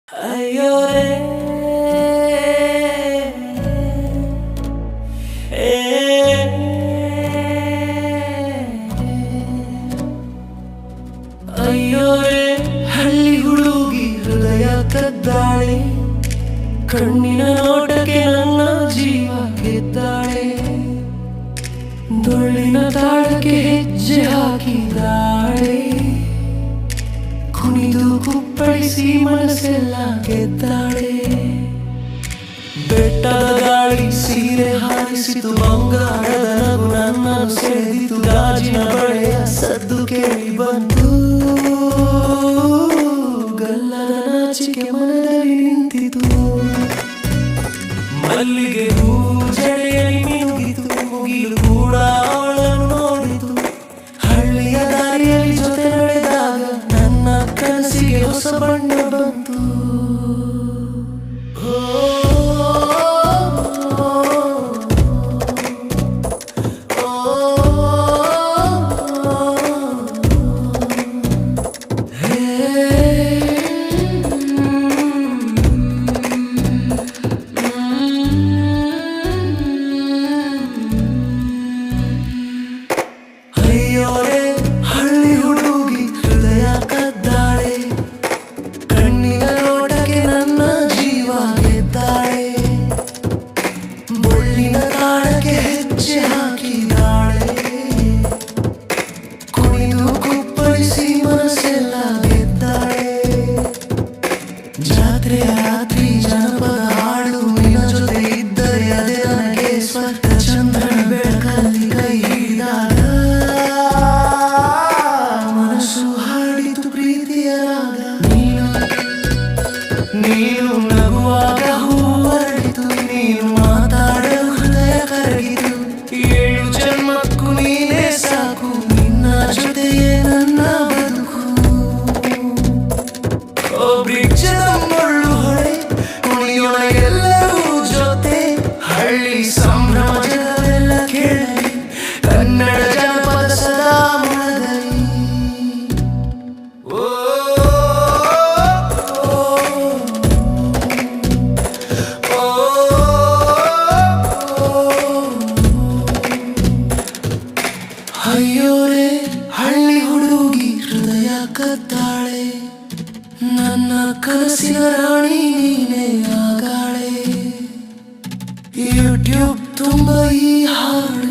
ಅಯ್ಯೋರೇ ಅಯ್ಯೋರೇ ಹಳ್ಳಿ ಹುಡುಗಿ ಹೃದಯ ಕದ್ದಾಳೆ, ಕಣ್ಣಿನ ನೋಟಕ್ಕೆ ನನ್ನ ಜೀವ ಗೆದ್ದಾಳೆ, ಡೊಳ್ಳಿನ ತಾಳಕ್ಕೆ ಹೆಜ್ಜೆ ಹಾಕಿದಾಳೆ, ಕುಣಿದು ಕುಪ್ಪಳಿಸಿ ಮನಸ್ಸೆಲ್ಲ ಗೆದ್ದಾಳೆ. ಬೆಟ್ಟದ ಗಾಳಿ ಸೀರೆ ಹಾರಿಸಿತು, ಬಂಗಾರದ ನಗು ನನ್ನನ್ನು ಸೆಳೆದಿತು, ಗಾಜಿನ ಬಳೆಯ ಸದ್ದು ಕೇಳಿ ಬಂತು, ಗಲ್ಲದ ನಾಚಿಕೆ ಮನದಲ್ಲಿ ನಿಂತಿತು, ಮಲ್ಲಿಗೆ ಹೂ ಜಡೆಯಲ್ಲಿ ಮಿನುಗಿತು, ಮುಗಿಲು ಕೂಡ ಅವಳನ್ನು ನೋಡಿತು, ಹಳ್ಳಿಯ ದಾರಿಯಲ್ಲಿ ಜೊತೆ ನಡೆದಾಗ ನನ್ನ ಕನಸಿಗೆ ಹೊಸ ಬಣ್ಣ ಬಂತು. ಅಯ್ಯೋರೇ ಹಳ್ಳಿ ಹುಡುಗಿ ಹೃದಯ ಕದ್ದಾಳೆ, ಕಣ್ಣಿನ ನೋಟಕ್ಕೆ ನನ್ನ ಜೀವ ಗೆದ್ದಾಳೆ, ಬೊಳ್ಳಿನ ತಾಳಕ್ಕೆ ಹೆಜ್ಜೆ ಹಾಕಿದಾಳೆ, ಕುಣಿದು ಕುಪ್ಪಳಿಸಿ ಮನಸ್ಸೆಲ್ಲ ಗೆದ್ದಾಳೆ. ಜಾತ್ರೆಯ ರಾತ್ರಿ ಜನಪದ ಹಾಡು ನಿನ್ನ ಜೊತೆ ಇದ್ದರೆ ಅದೇ ನನಗೆ ಸ್ವರ್ಗ. ಚಂದ್ರನ ಬೆಳಕಲ್ಲಿ ಕೈ ಹಿಡಿದಾಗ ಮನಸ್ಸು ಹಾಡಿತು ಪ್ರೀತಿಯ ರಾಗ. ನೀನು ನಗುವಾಗ ಹೂವರಳಿತು, ನೀನು ಮಾತಾಡಲು ಹೃದಯ ಕರಗಿತು, 7 ಜನ್ಮಕ್ಕೂ ನೀನೇ ಸಾಕು, ನಿನ್ನ ಜೊತೆಯೇ ನನ್ನ ಬದುಕು. ಓ ಬ್ರಿಡ್ಜದ ಮುಳ್ಳು ಹೊಳೆ ಕುಣಿಯೋಣ ಎಲ್ಲರೂ ಜೊತೆ, ಹಳ್ಳಿ ಸಂಭ್ರಮ ಜಗವೆಲ್ಲ ಕೇಳಲಿ, ಕನ್ನಡ ಜನಪದ ಸದಾ ಮೊಳಗಲಿ. ಅಯ್ಯೋರೇ ಹಳ್ಳಿ ಹುಡುಗಿ ಹೃದಯ ಕದ್ದಾಳೆ, ನನ್ನ ಕನಸಿನ ರಾಣಿ ನೀನೇ ಆಗಾಳೆ. ಯೂಟ್ಯೂಬ್ ತುಂಬ ಈ ಹಾಡು